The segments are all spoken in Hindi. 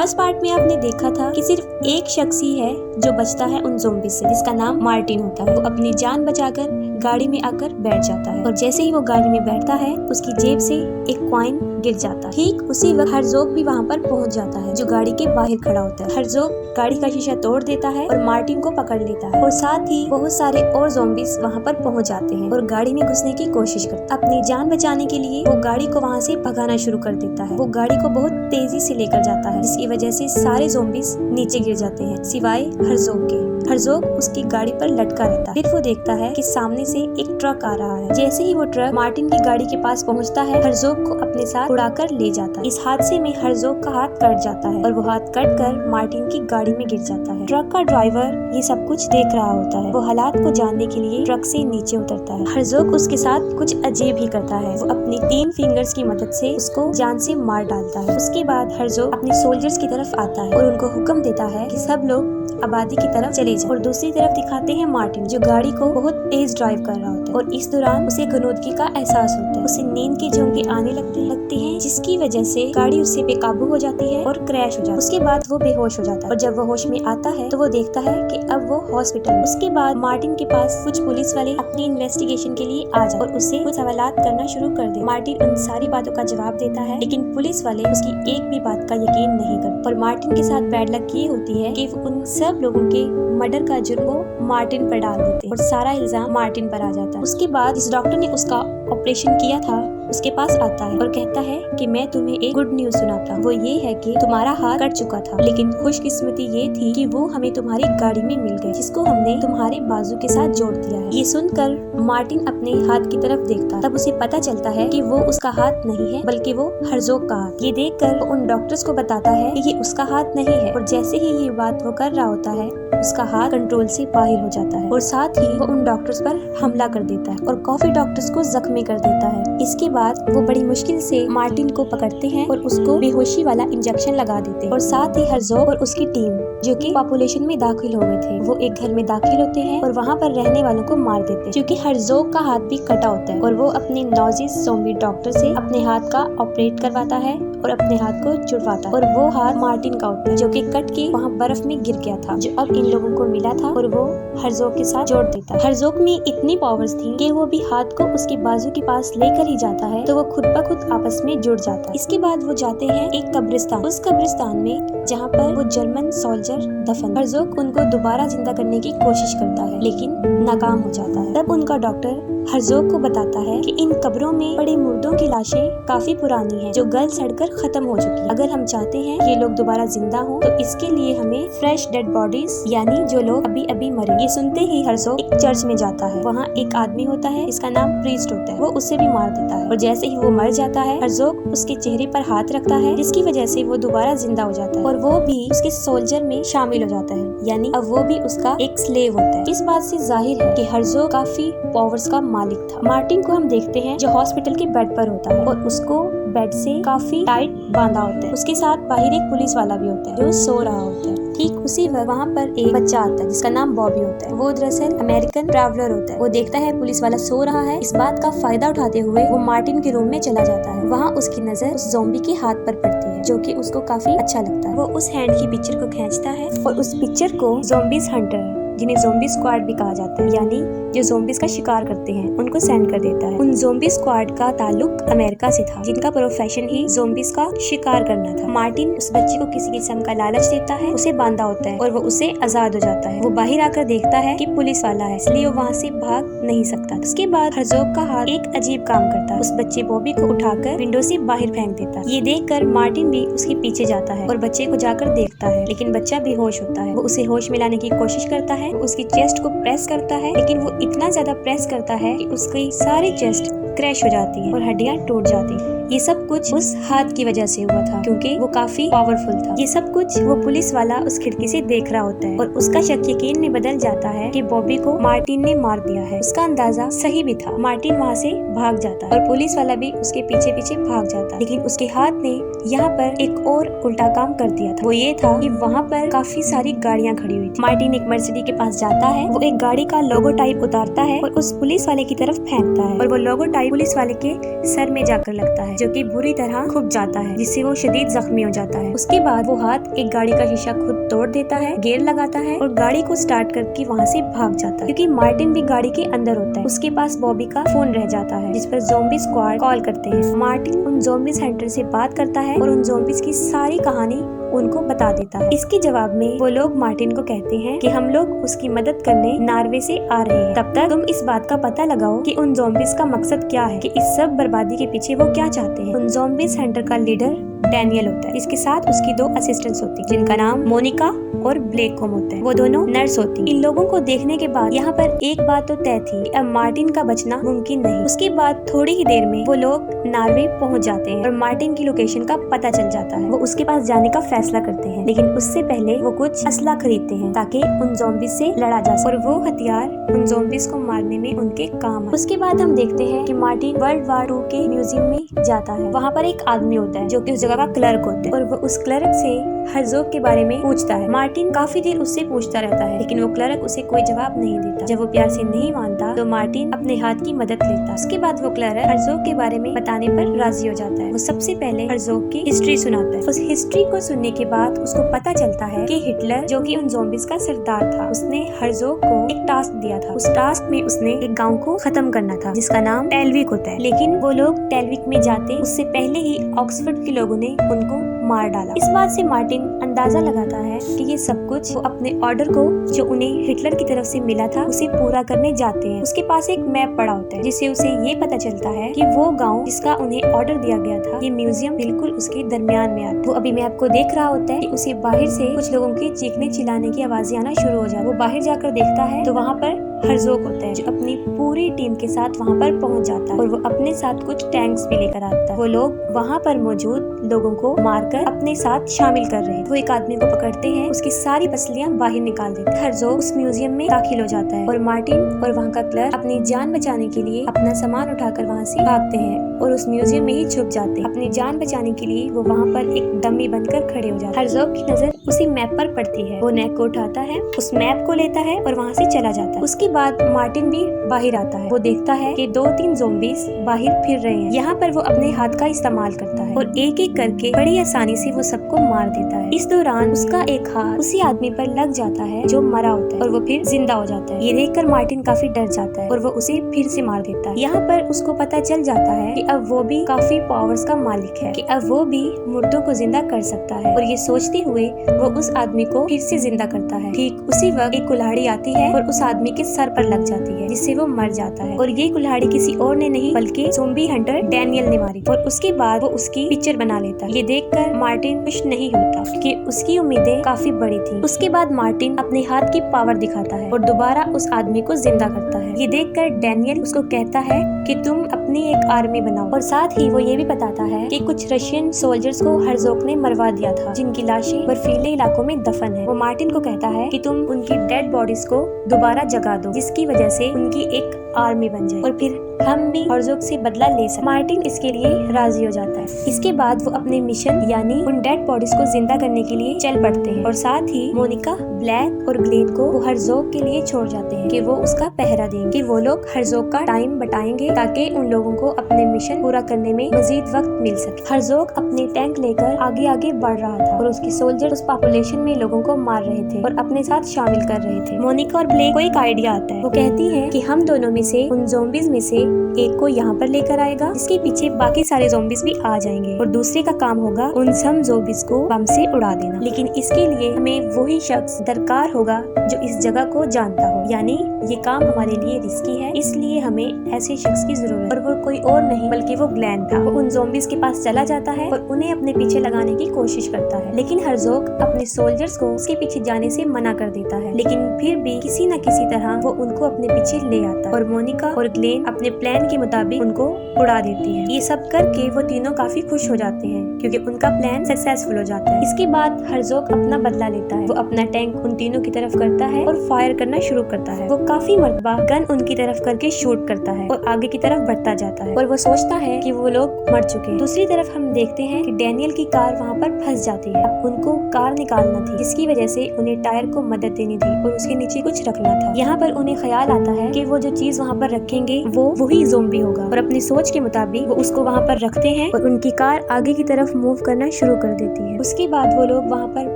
फर्स्ट पार्ट में आपने देखा था कि सिर्फ एक शख्स ही है जो बचता है उन ज़ॉम्बी से, जिसका नाम मार्टिन होता है। वो अपनी जान बचाकर गाड़ी में आकर बैठ जाता है और जैसे ही वो गाड़ी में बैठता है उसकी जेब से एक कॉइन गिर जाता है। ठीक उसी वक्त हर्ज़ोग भी वहाँ पर पहुँच जाता है जो गाड़ी के बाहर खड़ा होता है। हर्ज़ोग गाड़ी का शीशा तोड़ देता है और मार्टिन को पकड़ लेता है और साथ ही बहुत सारे और ज़ॉम्बीज़ वहाँ पर पहुँच जाते हैं और गाड़ी में घुसने की कोशिश करते हैं। अपनी जान बचाने के लिए वो गाड़ी को वहाँ से भगाना शुरू कर देता है। वो गाड़ी को बहुत तेजी से लेकर जाता है जिसकी वजह से सारे ज़ॉम्बीज़ नीचे गिर जाते हैं सिवाय हर्ज़ोग के। हर्ज़ोग उसकी गाड़ी पर लटका रहता है। फिर वो देखता है कि सामने से एक ट्रक आ रहा है। जैसे ही वो ट्रक मार्टिन की गाड़ी के पास पहुंचता है, हर्ज़ोग को अपने साथ उड़ाकर ले जाता है। इस हादसे में हर्ज़ोग का हाथ कट जाता है और वो हाथ कट कर मार्टिन की गाड़ी में गिर जाता है। ट्रक का ड्राइवर ये सब कुछ देख रहा होता है। वो हालात को जानने के लिए ट्रक से नीचे उतरता है। हर्ज़ोग उसके साथ कुछ अजीब ही करता है। वो अपनी 3 फिंगर्स की मदद से उसको जान से मार डालता है। उसके बाद हर्ज़ोग अपने सोल्जर्स की तरफ आता है और उनको हुक्म देता है कि सब लोग आबादी की तरफ चले जाएं। और दूसरी तरफ दिखाते हैं मार्टिन जो गाड़ी को बहुत तेज ड्राइव कर रहा होता है और इस दौरान उसे घनौदगी का एहसास होता है। उसे नींद के झोंके आने लगते हैं जिसकी वजह से गाड़ी उससे बेकाबू हो जाती है और क्रैश हो जाती है। उसके बाद वो बेहोश हो जाता है और जब वो होश में आता है तो वो देखता है कि अब वो हॉस्पिटल में। उसके बाद मार्टिन के पास कुछ पुलिस वाले अपनी इन्वेस्टिगेशन के लिए आ जाते और उससे कुछ सवालात करना शुरू कर दे। मार्टिन उन सारी बातों का जवाब देता है लेकिन पुलिस वाले उसकी एक भी बात का यकीन नहीं करते। और मार्टिन के साथ बैड लक ये होती है कि उन सब लोगों के मर्डर का जुर्म वो मार्टिन पर डाल देते और सारा इल्जाम मार्टिन पर आ जाता है। उसके बाद इस डॉक्टर ने उसका ऑपरेशन किया था उसके पास आता है और कहता है कि मैं तुम्हें एक गुड न्यूज सुनाता हूँ। वो ये है कि तुम्हारा हाथ कट चुका था लेकिन खुशकिस्मती ये थी कि वो हमें तुम्हारी गाड़ी में मिल गए जिसको हमने तुम्हारे बाजू के साथ जोड़ दिया है। ये सुनकर मार्टिन अपने हाथ की तरफ देखता तब उसे पता चलता है कि वो उसका हाथ नहीं है बल्कि वो हर्ज़ोग का हाथ। ये देखकर वो उन डॉक्टर्स को बताता है कि ये उसका हाथ नहीं है और जैसे ही ये बात वो कर रहा होता है उसका हाथ कंट्रोल से बाहर हो जाता है और साथ ही वो उन डॉक्टर्स पर हमला कर देता है और काफी डॉक्टर्स को जख्मी कर देता है। इसके बाद वो बड़ी मुश्किल से मार्टिन को पकड़ते हैं और उसको बेहोशी वाला इंजेक्शन लगा देते हैं और साथ ही हर्ज़ोग और उसकी टीम जो कि पॉपुलेशन में दाखिल हो गए थे वो एक घर में दाखिल होते हैं और वहाँ पर रहने वालों को मार देते हैं क्योंकि हर्ज़ोग का हाथ भी कटा होता है और वो अपने नॉजिस ज़ॉम्बी डॉक्टर से अपने हाथ का ऑपरेट करवाता है और अपने हाथ को जुड़वाता है और वो हाथ मार्टिन का होता है जो कि कट के वहाँ बर्फ में गिर गया था जो अब इन लोगों को मिला था और वो हर्ज़ोग के साथ जोड़ देता है। हर्ज़ोग में इतनी पावर्स थी कि वो भी हाथ को उसके बाजू के पास लेकर ही जाता है तो वो खुद ब खुद आपस में जुड़ जाता है। इसके बाद वो जाते हैं एक कब्रिस्तान। उस कब्रिस्तान में जहाँ पर वो जर्मन सोल्जर दफन। हर्ज़ोग उनको दोबारा जिंदा करने की कोशिश करता है लेकिन नाकाम हो जाता है। तब उनका डॉक्टर हर्ज़ोग को बताता है कि इन कब्रों में पड़े मुर्दों की लाशें काफी पुरानी हैं जो गल सड़कर खत्म हो चुकी है। अगर हम चाहते हैं ये लोग दोबारा जिंदा हो तो इसके लिए हमें फ्रेश डेड बॉडीज यानी जो लोग अभी अभी मरे। ये सुनते ही हर्ज़ोग एक चर्च में जाता है। वहाँ एक आदमी होता है इसका नाम प्रीस्ट होता है। वो उसे भी मार देता है और जैसे ही वो मर जाता है हर्ज़ोग उसके चेहरे पर हाथ रखता है जिसकी वजह से वो दोबारा जिंदा हो जाता है और वो भी उसके सोल्जर में शामिल हो जाता है यानी अब वो भी उसका एक स्लेव होता है। इस बात से जाहिर है कि हर्ज़ोग काफी पावर्स का मालिक था। मार्टिन को हम देखते हैं जो हॉस्पिटल के बेड पर होता है और उसको बेड से काफी टाइट बांधा होता है। उसके साथ बाहर एक पुलिस वाला भी होता है जो सो रहा होता है। ठीक उसी वक्त वहाँ पर एक बच्चा आता है जिसका नाम बॉबी होता है। वो दरअसल अमेरिकन ट्रैवलर होता है। वो देखता है पुलिस वाला सो रहा है। इस बात का फायदा उठाते हुए वो मार्टिन के रूम में चला जाता है। वहाँ उसकी नजर उस ज़ॉम्बी के हाथ पर पड़ती है जो कि उसको काफी अच्छा लगता है। वो उस हैंड की पिक्चर को खींचता है और उस पिक्चर को ज़ॉम्बीज हंटर जिन्हें ज़ॉम्बी स्क्वाड भी कहा जाता है यानी जो ज़ॉम्बीज का शिकार करते हैं उनको सेंड कर देता है। उन ज़ॉम्बी स्क्वाड का ताल्लुक अमेरिका से था जिनका प्रोफेशन ही ज़ॉम्बीज का शिकार करना था। मार्टिन उस बच्चे को किसी किस्म का लालच देता है, उसे बांधा होता है और वो उसे आजाद हो जाता है। वो बाहर आकर देखता है कि पुलिस वाला है इसलिए वो वहाँ से भाग नहीं सकता। उसके बाद हर्ज़ोग का हाथ एक अजीब काम करता है। उस बच्चे बॉबी को उठाकर विंडो से बाहर फेंक देता है। ये देखकर मार्टिन भी उसके पीछे जाता है और बच्चे को जाकर देखता है लेकिन बच्चा बेहोश होता है। वो उसे होश में लाने की कोशिश करता है, उसकी चेस्ट को प्रेस करता है लेकिन वो इतना ज्यादा प्रेस करता है कि उसकी सारी चेस्ट क्रैश हो जाती है और हड्डियां टूट जाती है। ये सब कुछ उस हाथ की वजह से हुआ था क्योंकि वो काफी पावरफुल था। ये सब कुछ वो पुलिस वाला उस खिड़की से देख रहा होता है और उसका शक यकीन में बदल जाता है कि बॉबी को मार्टिन ने मार दिया है। उसका अंदाजा सही भी था। मार्टिन वहाँ से भाग जाता है और पुलिस वाला भी उसके पीछे पीछे भाग जाता है लेकिन उसके हाथ ने यहाँ पर एक और उल्टा काम कर दिया था। वो ये था कि वहाँ पर काफी सारी गाड़ियाँ खड़ी हुई थी। मार्टिन एक मर्सिडीज के पास जाता है, वो एक गाड़ी का लोगो टाइप उतारता है और उस पुलिस वाले की तरफ फेंकता है और वो लोगो टाइप पुलिस वाले के सर में जाकर लगता है जो कि बुरी तरह खुब जाता है, जिससे वो शदीद जख्मी हो जाता है। उसके बाद वो हाथ एक गाड़ी का शीशा खुद तोड़ देता है, गियर लगाता है और गाड़ी को स्टार्ट करके वहाँ से भाग जाता है, क्योंकि मार्टिन भी गाड़ी के अंदर होता है। उसके पास बॉबी का फोन रह जाता है, जिस पर ज़ॉम्बी स्क्वाड कॉल करते हैं। मार्टिन उन ज़ॉम्बीज हंटर से बात करता है और उन ज़ॉम्बीज की सारी कहानी उनको बता देता है। इसके जवाब में वो लोग मार्टिन को कहते हैं कि हम लोग उसकी मदद करने नॉर्वे से आ रहे हैं, तब तक तुम इस बात का पता लगाओ कि उन ज़ॉम्बीज का मकसद क्या है, कि इस सब बर्बादी के पीछे वो क्या चाहते हैं। उन ज़ॉम्बीज हंटर का लीडर डैनियल होता है, इसके साथ उसकी 2 असिस्टेंट्स होती हैं, जिनका नाम मोनिका और ब्लेक होम होता है। वो दोनों नर्स होती हैं। इन लोगों को देखने के बाद यहाँ पर एक बात तो तय थी कि अब मार्टिन का बचना मुमकिन नहीं। उसके बाद थोड़ी ही देर में वो लोग नॉर्वे पहुँच जाते हैं और मार्टिन की लोकेशन का पता चल जाता है। वो उसके पास जाने का फैसला करते हैं, लेकिन उससे पहले वो कुछ असला खरीदते हैं ताकि उन ज़ॉम्बीज से लड़ा जा सके और वो हथियार उन ज़ॉम्बीज को मारने में उनके काम आए। उसके बाद हम देखते हैं कि मार्टिन वर्ल्ड वार 2 के म्यूजियम में जाता है। वहाँ पर एक आदमी होता है जो कि उस जगह का क्लर्क होता है और वो उस क्लर्क से हर्ज़ोग के बारे में पूछता है। मार्टिन काफी देर उससे पूछता रहता है, लेकिन वो क्लर्क उसे कोई जवाब नहीं देता। जब वो प्यार से नहीं मानता तो मार्टिन अपने हाथ की मदद लेता। उसके बाद वो क्लर्क हर्ज़ोग के बारे में बताने पर राजी हो जाता है। वो सबसे पहले हर्ज़ोग की हिस्ट्री सुनाता है। उस हिस्ट्री को सुनने के बाद उसको पता चलता है कि हिटलर, जो कि उन ज़ॉम्बीज का सरदार था, उसने हर्ज़ोग को एक टास्क दिया था। उस टास्क में उसने एक गाँव को खत्म करना था, जिसका नाम टेलविक होता है। लेकिन वो लोग टेलविक में जाते उससे पहले ही ऑक्सफोर्ड के लोगों ने उनको मार डाला। इस बात से मार्टिन अंदाजा लगाता है कि ये सब कुछ वो अपने ऑर्डर को, जो उन्हें हिटलर की तरफ से मिला था, उसे पूरा करने जाते हैं। उसके पास एक मैप पड़ा होता है, जिससे उसे ये पता चलता है कि वो गांव जिसका उन्हें ऑर्डर दिया गया था, ये म्यूजियम बिल्कुल उसके दरमियान में आता। वो अभी मैप को देख रहा होता है कि उसे बाहर से कुछ लोगों के चीखने चिल्लाने की आवाजें आना शुरू हो जाती है। वो बाहर जाकर देखता है तो वहाँ पर हर्ज़ोग होता है, जो अपनी पूरी टीम के साथ वहाँ पर पहुँच जाता है और वो अपने साथ कुछ टैंक्स भी लेकर आता है। वो लोग वहाँ पर मौजूद लोगों को मारकर अपने साथ शामिल कर रहे हैं। वो एक आदमी को पकड़ते हैं, उसकी सारी पसलियाँ बाहर निकाल देते हैं। हर्ज़ोग उस म्यूजियम में दाखिल हो जाता है और मार्टिन और वहाँ का क्लर्क अपनी जान बचाने के लिए अपना सामान उठाकर वहाँ से भागते हैं और उस म्यूजियम में ही छुप जाते हैं। अपनी जान बचाने के लिए वो वहाँ पर एक डमी बनकर खड़े हो जाते हैं। हर्ज़ोग की नजर उसी मैप पर पड़ती है। वो नेक को उठाता है, उस मैप को लेता है और वहाँ से चला जाता है। उसके बाद मार्टिन भी बाहर आता है। वो देखता है कि 2-3 ज़ॉम्बीज बाहर फिर रहे हैं। यहाँ पर वो अपने हाथ का इस्तेमाल करता है और एक एक करके बड़ी आसानी से वो सबको मार देता है। इस दौरान उसका एक हाथ उसी आदमी पर लग जाता है जो मरा होता है और वो फिर जिंदा हो जाता है। ये देखकर मार्टिन काफी डर जाता है और वो उसे फिर से मार देता है। यहाँ पर उसको पता चल जाता है कि अब वो भी काफी पावर्स का मालिक है, कि अब वो भी मुर्दों को जिंदा कर सकता है। और ये सोचते हुए वो उस आदमी को फिर से जिंदा करता है। ठीक उसी वक्त एक कुल्हाड़ी आती है और उस आदमी के सर पर लग जाती है, जिससे वो मर जाता है। और ये कुल्हाड़ी किसी और ने नहीं बल्कि ज़ॉम्बी हंटर डैनियल ने मारी। और उसके बाद वो उसकी पिक्चर बना लेता है। ये देखकर मार्टिन खुश नहीं होता, क्योंकि उसकी उम्मीदें काफी बड़ी थी। उसके बाद मार्टिन अपने हाथ की पावर दिखाता है और दोबारा उस आदमी को जिंदा करता है। ये देखकर डैनियल उसको कहता है कि तुम अपनी एक आर्मी बनाओ, और साथ ही वो ये भी बताता है कि कुछ रशियन सोल्जर्स को हर्ज़ोग ने मरवा दिया था, जिनकी लाशें बर्फीले इलाकों में दफन है। वो मार्टिन को कहता है कि तुम उनकी डेड बॉडीज को दोबारा जगा दो, जिसकी वजह से उनकी एक आर्मी बन जाए और फिर हम भी हर्ज़ोग से बदला ले सकते। मार्टिन इसके लिए राजी हो जाता है। इसके बाद वो अपने मिशन यानी उन डेड बॉडीज को जिंदा करने के लिए चल पड़ते हैं और साथ ही मोनिका, ब्लैक और ग्लेन को वो हर्ज़ोग के लिए छोड़ जाते हैं कि वो उसका पहरा देंगे, कि वो लोग हर्ज़ोग का टाइम बटाएंगे ताकि उन लोगों को अपने मिशन पूरा करने में मजीद वक्त मिल सके। हर्ज़ोग अपने टैंक लेकर आगे आगे बढ़ रहा था और उसके सोल्जर उस पॉपुलेशन में लोगों को मार रहे थे और अपने साथ शामिल कर रहे थे। मोनिका और ब्लेक को एक आइडिया आता है। वो कहती है कि हम दोनों में से उन ज़ॉम्बीज में से एक को यहाँ पर लेकर आएगा, जिसके पीछे बाकी सारे ज़ॉम्बीज भी आ जाएंगे, और दूसरे का काम होगा उन सब ज़ॉम्बीज को बम से उड़ा देना। लेकिन इसके लिए हमें वही शख्स दरकार होगा जो इस जगह को जानता हो, यानी ये काम हमारे लिए रिस्की है, इसलिए हमें ऐसे शख्स की जरूरत है। और वो कोई और नहीं बल्कि वो ग्लेन था। वो उन ज़ॉम्बीज के पास चला जाता है और उन्हें अपने पीछे लगाने की कोशिश करता है, लेकिन हर्ज़ोग अपने सोल्जर्स को उसके पीछे जाने से मना कर देता है। लेकिन फिर भी किसी न किसी तरह वो उनको अपने पीछे ले आता है और मोनिका और ग्लेन अपने प्लान के मुताबिक उनको उड़ा देती है। ये सब करके वो तीनों काफी खुश हो जाते हैं क्योंकि उनका प्लान सक्सेसफुल हो जाता है। इसके बाद हर्ज़ोग अपना बदला लेता है। वो अपना टैंक उन तीनों की तरफ करता है और फायर करना शुरू करता है। वो काफी मरतबा गन उनकी तरफ करके शूट करता है और आगे की तरफ बढ़ता जाता है और वो सोचता है कि वो लोग मर चुके हैं। दूसरी तरफ हम देखते हैं कि डैनियल की कार वहाँ पर फंस जाती है। अब उनको कार निकालना थी, जिसकी वजह से उन्हें टायर को मदद देनी थी और उसके नीचे कुछ रखना था। यहाँ पर उन्हें ख्याल आता है कि वो जो चीज वहाँ पर रखेंगे वो ही ज़ोंबी होगा। और अपनी सोच के मुताबिक वो उसको वहाँ पर रखते हैं और उनकी कार आगे की तरफ मूव करना शुरू कर देती है। उसके बाद वो लोग वहाँ पर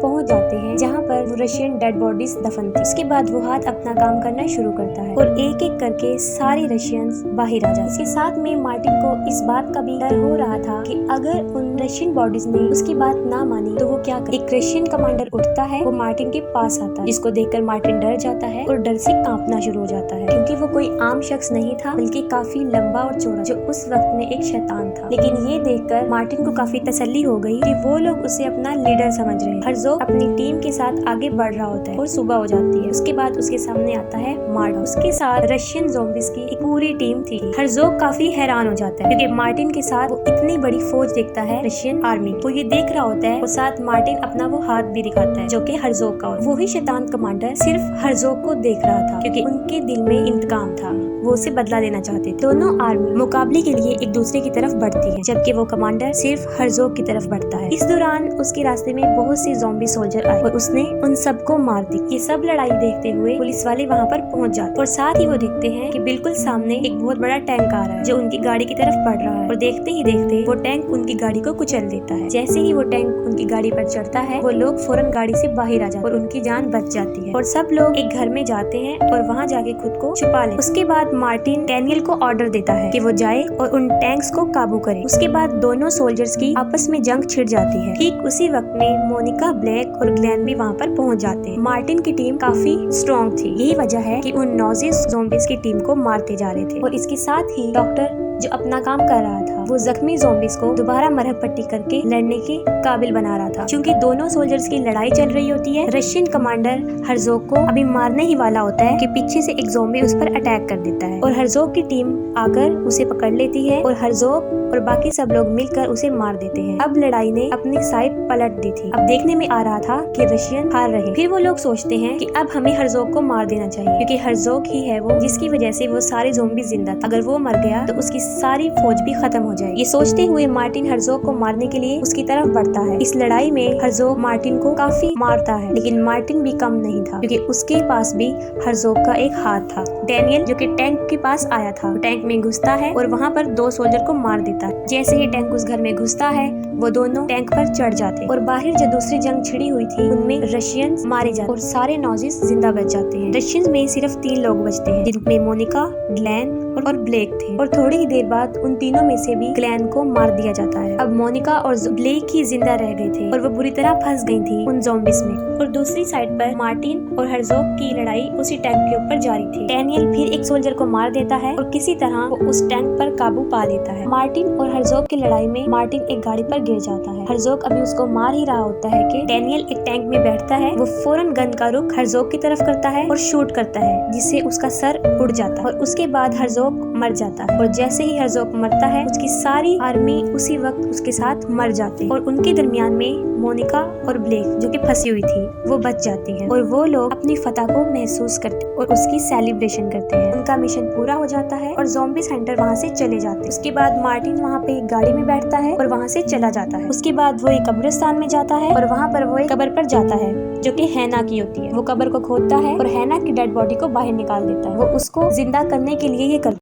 पहुँच जाते हैं जहाँ पर वो रशियन डेड बॉडीज दफन थी। उसके बाद वो हाथ अपना काम करना शुरू करता है और एक एक करके सारे रशियंस बाहर आ जाते हैं। इसके साथ में मार्टिन को इस बात का भी डर हो रहा था कि अगर उन रशियन बॉडीज ने उसकी बात ना मानी तो वो क्या करे। एक रशियन कमांडर उठता है, वो मार्टिन के पास आता है, जिसको देखकर मार्टिन डर जाता है और डर से कांपना शुरू हो जाता है, क्योंकि वो कोई आम शख्स नहीं था बल्कि काफी लंबा और चौड़ा, जो उस वक्त में एक शैतान था। लेकिन ये देखकर मार्टिन को काफी तसल्ली हो गई कि वो लोग उसे अपना लीडर समझ रहे हैं। हर्ज़ोग अपनी टीम के साथ आगे बढ़ रहा होता है और सुबह हो जाती है। उसके बाद उसके सामने आता है मार्टिन, उसके साथ रशियन ज़ॉम्बीज़ की एक पूरी टीम थी। हर्ज़ोग काफी हैरान हो जाता है क्योंकि मार्टिन के साथ वो इतनी बड़ी फौज देखता है रशियन आर्मी। वो ये देख रहा होता है और साथ मार्टिन अपना वो हाथ भी दिखाता है जो कि हर्ज़ोग का होता है। वो ही शैतान कमांडर सिर्फ हर्ज़ोग को देख रहा था क्योंकि उनके दिल में इंतकाम था, वो उसे बदला लेना चाहते थे। दोनों आर्मी मुकाबले के लिए एक दूसरे की तरफ बढ़ती है, जबकि वो कमांडर सिर्फ हर्ज़ोग की तरफ बढ़ता है। इस दौरान उसके रास्ते में बहुत से ज़ॉम्बी सोल्जर आए और उसने उन सबको मार दी। ये सब लड़ाई देखते हुए पुलिस वाले वहाँ पर पहुँच जाते और साथ ही वो देखते हैं कि बिल्कुल सामने एक बहुत बड़ा टैंक आ रहा है जो उनकी गाड़ी की तरफ बढ़ रहा है और देखते ही देखते वो टैंक उनकी गाड़ी को कुचल देता है। जैसे ही वो टैंक उनकी गाड़ी पर चढ़ता है वो लोग फौरन गाड़ी से बाहर आ जाते और उनकी जान बच जाती है और सब लोग एक घर में जाते हैं और वहाँ जाके खुद को छुपा ले। उसके बाद मार्टिन डैनियल को ऑर्डर देता है कि वो जाए और उन टैंक्स को काबू करे। उसके बाद दोनों सोल्जर्स की आपस में जंग छिड़ जाती है। ठीक उसी वक्त में मोनिका, ब्लैक और ग्लेन भी वहाँ पर पहुँच जाते हैं। मार्टिन की टीम काफी स्ट्रॉन्ग थी, यही वजह है कि उन नॉजिस ज़ॉम्बीज़ की टीम को मारते जा रहे थे। और इसके साथ ही डॉक्टर जो अपना काम कर रहा था वो जख्मी ज़ॉम्बीज़ को दोबारा मरहम पट्टी करके लड़ने के काबिल बना रहा था। क्योंकि दोनों सोल्जर्स की लड़ाई चल रही होती है, रशियन कमांडर हर्ज़ोग को अभी मारने ही वाला होता है कि पीछे से एक ज़ॉम्बी उस पर अटैक कर देता है और हर्ज़ोग की टीम आकर उसे पकड़ लेती है और हर्ज़ोग और बाकी सब लोग मिलकर उसे मार देते हैं। अब लड़ाई ने अपनी साइड पलट दी थी। अब देखने में आ रहा था कि रशियन हार रहे। फिर वो लोग सोचते हैं कि अब हमें हर्ज़ोग को मार देना चाहिए क्योंकि हर्ज़ोग ही है वो जिसकी वजह से वो सारे ज़ॉम्बी जिंदा थे। अगर वो मर गया तो उसकी सारी फौज भी खत्म हो जाएगी। ये सोचते हुए मार्टिन हर्ज़ोग को मारने के लिए उसकी तरफ बढ़ता है। इस लड़ाई में हर्ज़ोग मार्टिन को काफी मारता है, लेकिन मार्टिन भी कम नहीं था क्योंकि उसके पास भी हर्ज़ोग का एक हाथ था। डैनियल जो कि टैंक के पास आया था, टैंक में घुसता है और वहाँ पर दो सोल्जर को मार देता है। जैसे ही टैंक उस घर में घुसता है वो दोनों टैंक पर चढ़ जाते और बाहर जो दूसरी जंग छिड़ी हुई थी उनमें रशियंस मारे जाते और सारे नॉजिस जिंदा बच जाते हैं। रशियंस में सिर्फ 3 लोग बचते हैं जिनमें मोनिका, ग्लेन और ब्लेक थे और थोड़ी ही देर बाद उन तीनों में से भी ग्लेन को मार दिया जाता है। अब मोनिका और ब्लेक ही जिंदा रह गए थे और वो बुरी तरह फंस गई थी उन ज़ॉम्बीज़ में। और दूसरी साइड पर मार्टिन और हर्ज़ोग की लड़ाई उसी टैंक के ऊपर जारी थी। डैनियल फिर एक सोल्जर को मार देता है और किसी तरह वो उस टैंक पर काबू पा लेता है। मार्टिन और हर्ज़ोग की लड़ाई में मार्टिन एक गाड़ी पर गिर जाता है। हर्ज़ोग अभी उसको मार ही रहा होता है कि डैनियल एक टैंक में बैठता है। वो फौरन गन का रुख हर्ज़ोग की तरफ करता है और शूट करता है जिससे उसका सर उड़ जाता है और उसके बाद हर्ज़ोग मर जाता है। और जैसे ही हर्ज़ोग मरता है उसकी सारी आर्मी उसी वक्त उसके साथ मर जाती है और उनके दरमियान में मोनिका और ब्लेक जो कि फंसी हुई थी वो बच जाती है और वो लोग अपनी फतह को महसूस करते और उसकी सेलिब्रेशन करते हैं। उनका मिशन पूरा हो जाता है और ज़ॉम्बी सेंटर वहाँ से चले जाते हैं। उसके बाद मार्टिन वहाँ पे एक गाड़ी में बैठता है और वहाँ से चला जाता है। उसके बाद वो एक कब्रिस्तान में जाता है और वहाँ पर वो एक कब्र पर जाता है जो कि हैना की होती है। वो कब्र को खोदता है और हैना की डेड बॉडी को बाहर निकाल देता है। वो उसको जिंदा करने के लिए ये करता है।